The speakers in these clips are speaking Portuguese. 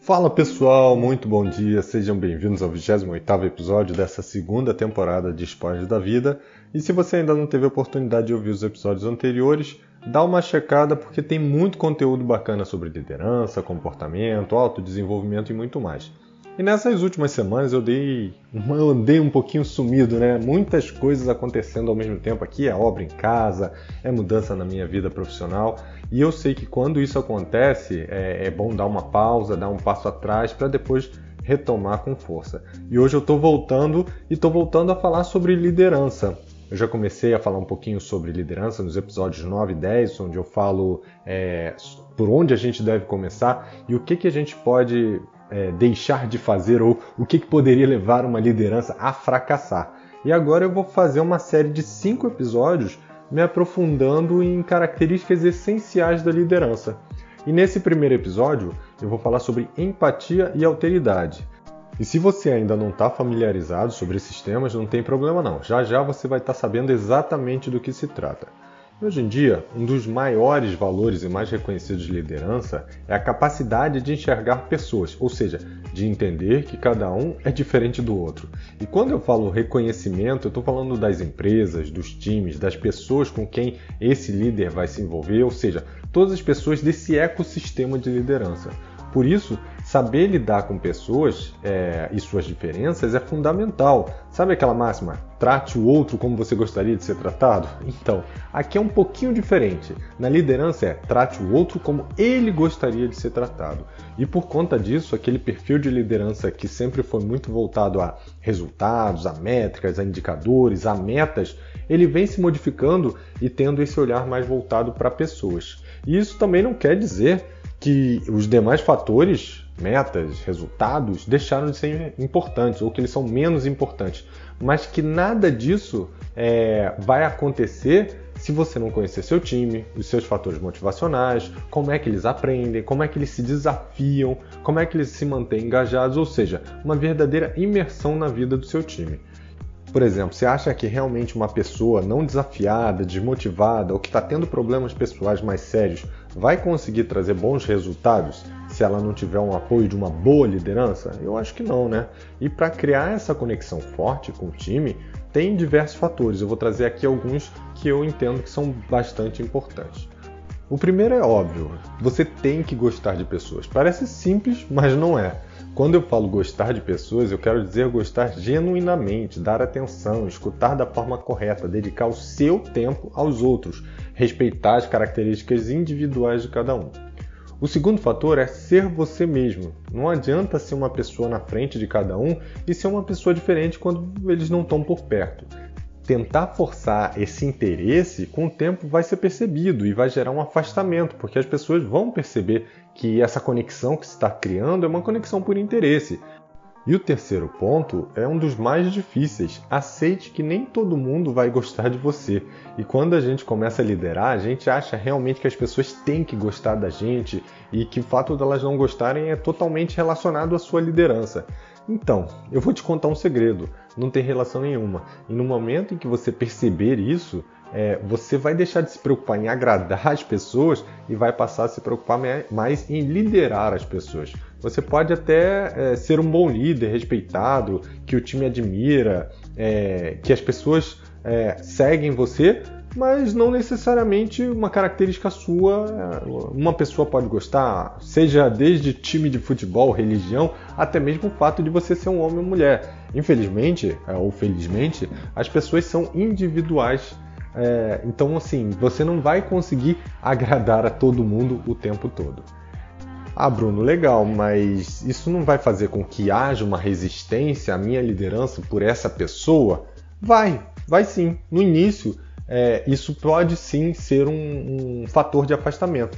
Fala pessoal, muito bom dia, sejam bem-vindos ao 28º episódio dessa segunda temporada de Spoilers da Vida. E se você ainda não teve a oportunidade de ouvir os episódios anteriores, dá uma checada porque tem muito conteúdo bacana sobre liderança, comportamento, autodesenvolvimento e muito mais. E nessas últimas semanas eu andei um pouquinho sumido, né? Muitas coisas acontecendo ao mesmo tempo aqui, é obra em casa, é mudança na minha vida profissional. E eu sei que quando isso acontece, é bom dar uma pausa, dar um passo atrás para depois retomar com força. E hoje eu estou voltando a falar sobre liderança. Eu já comecei a falar um pouquinho sobre liderança nos episódios 9 e 10, onde eu falo por onde a gente deve começar e o que a gente pode deixar de fazer ou o que poderia levar uma liderança a fracassar. E agora eu vou fazer uma série de 5 episódios me aprofundando em características essenciais da liderança. E nesse primeiro episódio eu vou falar sobre empatia e alteridade. E se você ainda não está familiarizado sobre esses temas, não tem problema não. Já já você vai estar sabendo exatamente do que se trata. Hoje em dia, um dos maiores valores e mais reconhecidos de liderança é a capacidade de enxergar pessoas, ou seja, de entender que cada um é diferente do outro. E quando eu falo reconhecimento, eu estou falando das empresas, dos times, das pessoas com quem esse líder vai se envolver, ou seja, todas as pessoas desse ecossistema de liderança. Por isso, saber lidar com pessoas e suas diferenças é fundamental. Sabe aquela máxima? Trate o outro como você gostaria de ser tratado? Então, aqui é um pouquinho diferente. Na liderança trate o outro como ele gostaria de ser tratado. E por conta disso, aquele perfil de liderança que sempre foi muito voltado a resultados, a métricas, a indicadores, a metas, ele vem se modificando e tendo esse olhar mais voltado para pessoas. E isso também não quer dizer que os demais fatores, metas, resultados, deixaram de ser importantes ou que eles são menos importantes, mas que nada disso vai acontecer se você não conhecer seu time, os seus fatores motivacionais, como é que eles aprendem, como é que eles se desafiam, como é que eles se mantêm engajados, ou seja, uma verdadeira imersão na vida do seu time. Por exemplo, você acha que realmente uma pessoa não desafiada, desmotivada ou que está tendo problemas pessoais mais sérios vai conseguir trazer bons resultados se ela não tiver um apoio de uma boa liderança? Eu acho que não, né? E para criar essa conexão forte com o time, tem diversos fatores. Eu vou trazer aqui alguns que eu entendo que são bastante importantes. O primeiro é óbvio, você tem que gostar de pessoas. Parece simples, mas não é. Quando eu falo gostar de pessoas, eu quero dizer gostar genuinamente, dar atenção, escutar da forma correta, dedicar o seu tempo aos outros, respeitar as características individuais de cada um. O segundo fator é ser você mesmo. Não adianta ser uma pessoa na frente de cada um e ser uma pessoa diferente quando eles não estão por perto. Tentar forçar esse interesse, com o tempo vai ser percebido e vai gerar um afastamento, porque as pessoas vão perceber que essa conexão que se está criando é uma conexão por interesse. E o terceiro ponto é um dos mais difíceis. Aceite que nem todo mundo vai gostar de você. E quando a gente começa a liderar, a gente acha realmente que as pessoas têm que gostar da gente e que o fato de elas não gostarem é totalmente relacionado à sua liderança. Então, eu vou te contar um segredo, não tem relação nenhuma. E no momento em que você perceber isso, você vai deixar de se preocupar em agradar as pessoas e vai passar a se preocupar mais em liderar as pessoas. Você pode até ser um bom líder, respeitado, que o time admira, que as pessoas seguem você, mas não necessariamente uma característica sua, uma pessoa pode gostar, seja desde time de futebol, religião, até mesmo o fato de você ser um homem ou mulher. Infelizmente, ou felizmente, as pessoas são individuais. Então, assim, você não vai conseguir agradar a todo mundo o tempo todo. Ah, Bruno, legal, mas isso não vai fazer com que haja uma resistência à minha liderança por essa pessoa? Vai sim. No início, isso pode sim ser um fator de afastamento.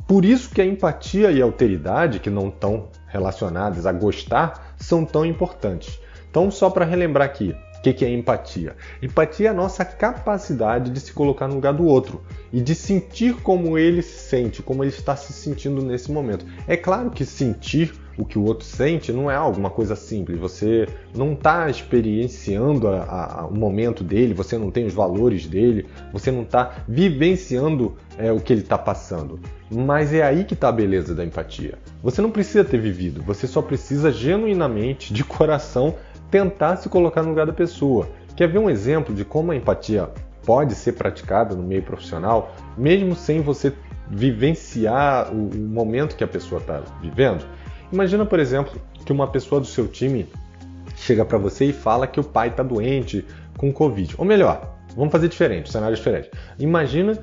Por isso que a empatia e a alteridade, que não estão relacionadas a gostar, são tão importantes. Então, só para relembrar aqui, o que é empatia? Empatia é a nossa capacidade de se colocar no lugar do outro e de sentir como ele se sente, como ele está se sentindo nesse momento. É claro que sentir o que o outro sente não é alguma coisa simples. Você não está experienciando o momento dele, você não tem os valores dele, você não está vivenciando o que ele está passando. Mas é aí que está a beleza da empatia. Você não precisa ter vivido, você só precisa genuinamente, de coração, tentar se colocar no lugar da pessoa. Quer ver um exemplo de como a empatia pode ser praticada no meio profissional, mesmo sem você vivenciar o momento que a pessoa está vivendo? Imagina, por exemplo, que uma pessoa do seu time chega para você e fala que o pai está doente com Covid. Ou melhor, vamos fazer diferente, um cenário diferente. Imagina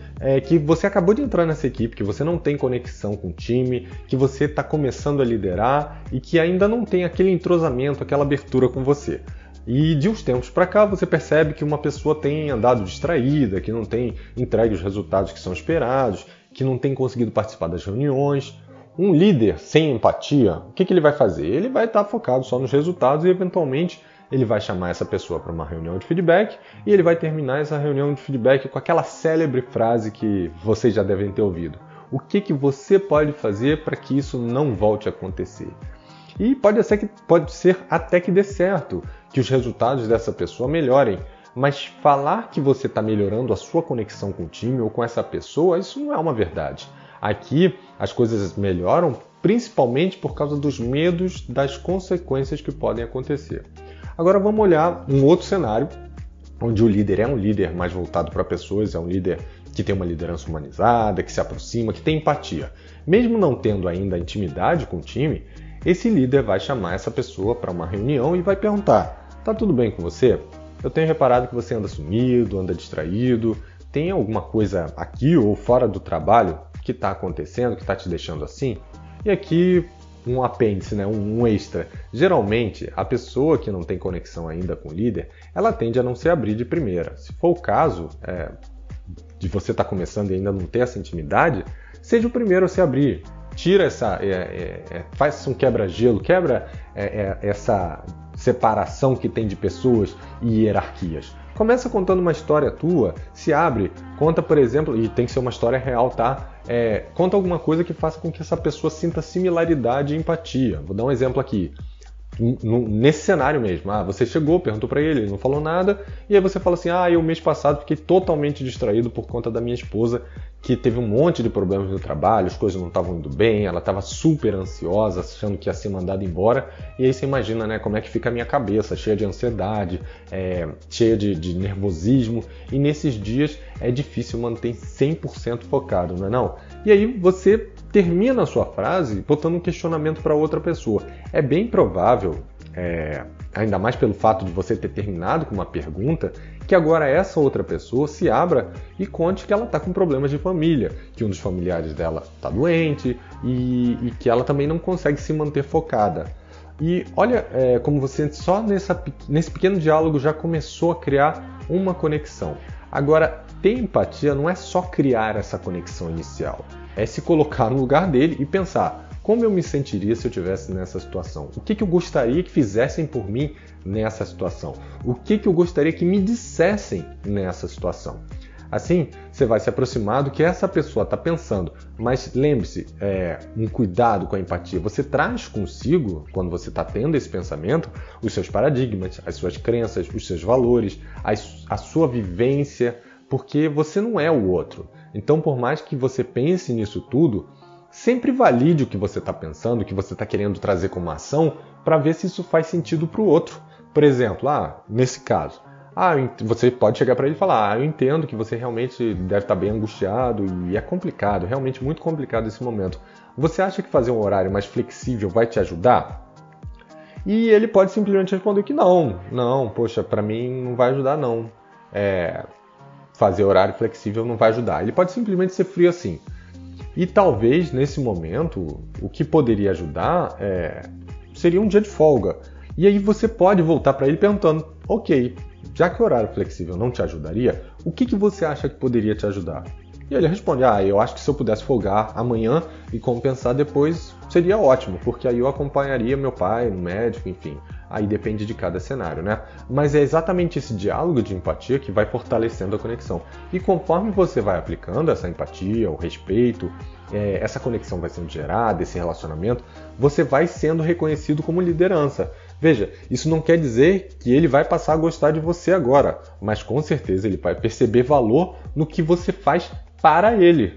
que você acabou de entrar nessa equipe, que você não tem conexão com o time, que você está começando a liderar e que ainda não tem aquele entrosamento, aquela abertura com você. E de uns tempos para cá você percebe que uma pessoa tem andado distraída, que não tem entregue os resultados que são esperados, que não tem conseguido participar das reuniões. Um líder sem empatia, o que ele vai fazer? Ele vai estar focado só nos resultados e eventualmente ele vai chamar essa pessoa para uma reunião de feedback e ele vai terminar essa reunião de feedback com aquela célebre frase que vocês já devem ter ouvido. O que você pode fazer para que isso não volte a acontecer? E pode ser até que dê certo, que os resultados dessa pessoa melhorem, mas falar que você está melhorando a sua conexão com o time ou com essa pessoa, isso não é uma verdade. Aqui as coisas melhoram principalmente por causa dos medos das consequências que podem acontecer. Agora vamos olhar um outro cenário, onde o líder é um líder mais voltado para pessoas, é um líder que tem uma liderança humanizada, que se aproxima, que tem empatia. Mesmo não tendo ainda intimidade com o time, esse líder vai chamar essa pessoa para uma reunião e vai perguntar: tá tudo bem com você? Eu tenho reparado que você anda sumido, anda distraído, tem alguma coisa aqui ou fora do trabalho que está acontecendo, que está te deixando assim? E aqui um apêndice, um extra. Geralmente, a pessoa que não tem conexão ainda com o líder, ela tende a não se abrir de primeira. Se for o caso de você estar começando e ainda não ter essa intimidade, seja o primeiro a se abrir. Tira faz um quebra-gelo, quebra essa separação que tem de pessoas e hierarquias. Começa contando uma história tua, se abre, conta, por exemplo, e tem que ser uma história real, tá? Conta alguma coisa que faça com que essa pessoa sinta similaridade e empatia. Vou dar um exemplo aqui. Nesse cenário mesmo, você chegou, perguntou para ele não falou nada, e aí você fala assim: eu mês passado fiquei totalmente distraído por conta da minha esposa, que teve um monte de problemas no trabalho, as coisas não estavam indo bem, ela estava super ansiosa, achando que ia ser mandada embora, e aí você imagina, como é que fica a minha cabeça, cheia de ansiedade, cheia de nervosismo, e nesses dias é difícil manter 100% focado, não é não? E aí você termina a sua frase botando um questionamento para outra pessoa. É bem provável, ainda mais pelo fato de você ter terminado com uma pergunta, que agora essa outra pessoa se abra e conte que ela está com problemas de família, que um dos familiares dela está doente e que ela também não consegue se manter focada. E olha como você só nesse pequeno diálogo já começou a criar uma conexão. Agora, ter empatia não é só criar essa conexão inicial, é se colocar no lugar dele e pensar: como eu me sentiria se eu estivesse nessa situação? O que eu gostaria que fizessem por mim nessa situação? O que eu gostaria que me dissessem nessa situação? Assim, você vai se aproximar do que essa pessoa está pensando. Mas lembre-se, um cuidado com a empatia. Você traz consigo, quando você está tendo esse pensamento, os seus paradigmas, as suas crenças, os seus valores, a sua vivência, porque você não é o outro. Então, por mais que você pense nisso tudo, sempre valide o que você está pensando, o que você está querendo trazer como ação, para ver se isso faz sentido para o outro. Por exemplo, nesse caso, você pode chegar para ele e falar: eu entendo que você realmente deve estar bem angustiado e é complicado, realmente muito complicado esse momento. Você acha que fazer um horário mais flexível vai te ajudar? E ele pode simplesmente responder que não, poxa, para mim não vai ajudar não. Fazer horário flexível não vai ajudar. Ele pode simplesmente ser frio assim. E talvez, nesse momento, o que poderia ajudar seria um dia de folga. E aí você pode voltar para ele perguntando: ok, já que o horário flexível não te ajudaria, o que você acha que poderia te ajudar? E ele responde: eu acho que se eu pudesse folgar amanhã e compensar depois, seria ótimo, porque aí eu acompanharia meu pai no médico, enfim. aí depende de cada cenário, né? Mas é exatamente esse diálogo de empatia que vai fortalecendo a conexão. E conforme você vai aplicando essa empatia, o respeito, essa conexão vai sendo gerada, esse relacionamento, você vai sendo reconhecido como liderança. Veja, isso não quer dizer que ele vai passar a gostar de você agora, mas com certeza ele vai perceber valor no que você faz para ele.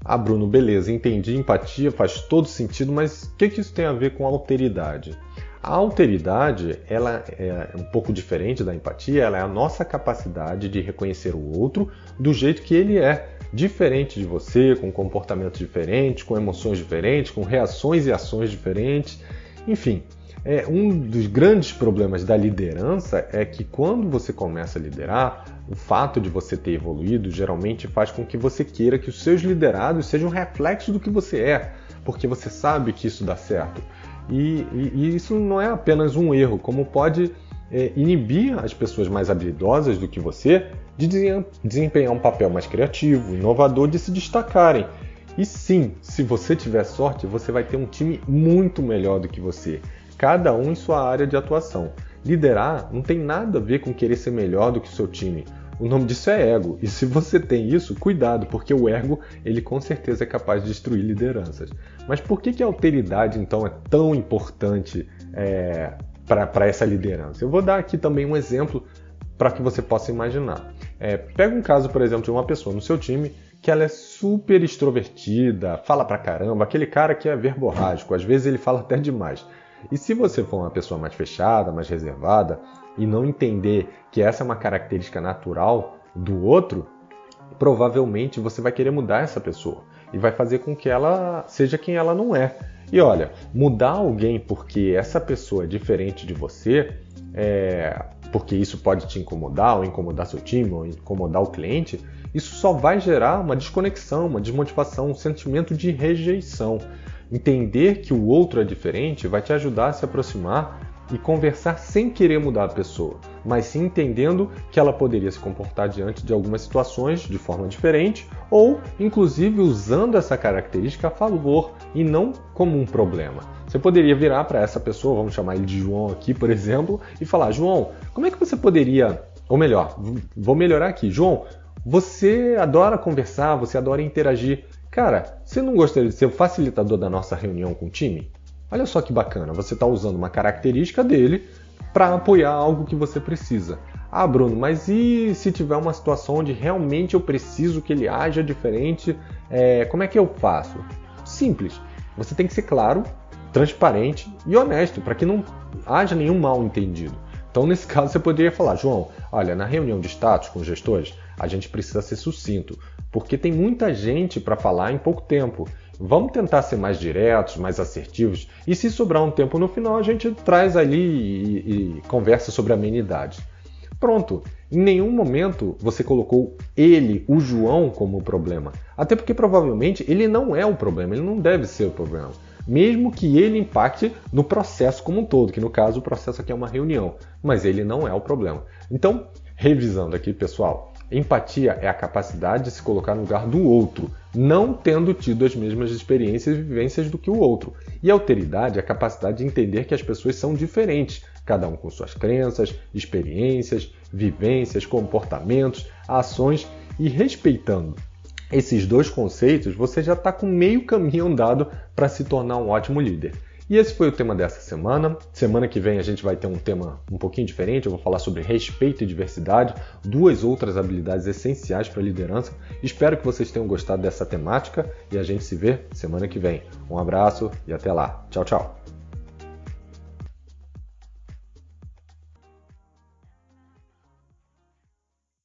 Ah, Bruno, beleza, entendi, empatia faz todo sentido, mas o que isso tem a ver com alteridade? A alteridade, ela é um pouco diferente da empatia, ela é a nossa capacidade de reconhecer o outro do jeito que ele é, diferente de você, com comportamentos diferentes, com emoções diferentes, com reações e ações diferentes, enfim. Um dos grandes problemas da liderança é que quando você começa a liderar, o fato de você ter evoluído geralmente faz com que você queira que os seus liderados sejam um reflexo do que você é, porque você sabe que isso dá certo. E isso não é apenas um erro, como pode inibir as pessoas mais habilidosas do que você de desempenhar um papel mais criativo, inovador, de se destacarem. E sim, se você tiver sorte, você vai ter um time muito melhor do que você. Cada um em sua área de atuação. Liderar não tem nada a ver com querer ser melhor do que o seu time. O nome disso é ego. E se você tem isso, cuidado, porque o ego, ele com certeza é capaz de destruir lideranças. Mas por que a alteridade, então, é tão importante para essa liderança? Eu vou dar aqui também um exemplo para que você possa imaginar. Pega um caso, por exemplo, de uma pessoa no seu time que ela é super extrovertida, fala pra caramba, aquele cara que é verborrágico, às vezes ele fala até demais. E se você for uma pessoa mais fechada, mais reservada, e não entender que essa é uma característica natural do outro, provavelmente você vai querer mudar essa pessoa e vai fazer com que ela seja quem ela não é. E olha, mudar alguém porque essa pessoa é diferente de você, porque isso pode te incomodar, ou incomodar seu time, ou incomodar o cliente, isso só vai gerar uma desconexão, uma desmotivação, um sentimento de rejeição. Entender que o outro é diferente vai te ajudar a se aproximar e conversar sem querer mudar a pessoa, mas sim entendendo que ela poderia se comportar diante de algumas situações de forma diferente ou, inclusive, usando essa característica a favor e não como um problema. Você poderia virar para essa pessoa, vamos chamar ele de João aqui, por exemplo, e falar: João, como é que você poderia... Ou melhor, vou melhorar aqui. João, você adora conversar, você adora interagir. Cara, você não gostaria de ser o facilitador da nossa reunião com o time? Olha só que bacana, você está usando uma característica dele para apoiar algo que você precisa. Ah, Bruno, mas e se tiver uma situação onde realmente eu preciso que ele haja diferente, como é que eu faço? Simples, você tem que ser claro, transparente e honesto para que não haja nenhum mal entendido. Então, nesse caso, você poderia falar: João, olha, na reunião de status com os gestores, a gente precisa ser sucinto, porque tem muita gente para falar em pouco tempo. Vamos tentar ser mais diretos, mais assertivos, e se sobrar um tempo no final, a gente traz ali e conversa sobre amenidades. Pronto, em nenhum momento você colocou ele, o João, como o problema. Até porque provavelmente ele não é o problema, ele não deve ser o problema. Mesmo que ele impacte no processo como um todo, que no caso o processo aqui é uma reunião, mas ele não é o problema. Então, revisando aqui, pessoal, empatia é a capacidade de se colocar no lugar do outro, não tendo tido as mesmas experiências e vivências do que o outro. E a alteridade é a capacidade de entender que as pessoas são diferentes, cada um com suas crenças, experiências, vivências, comportamentos, ações, e respeitando esses dois conceitos, você já está com meio caminho andado para se tornar um ótimo líder. E esse foi o tema dessa semana. Semana que vem a gente vai ter um tema um pouquinho diferente. Eu vou falar sobre respeito e diversidade, duas outras habilidades essenciais para a liderança. Espero que vocês tenham gostado dessa temática e a gente se vê semana que vem. Um abraço e até lá. Tchau, tchau.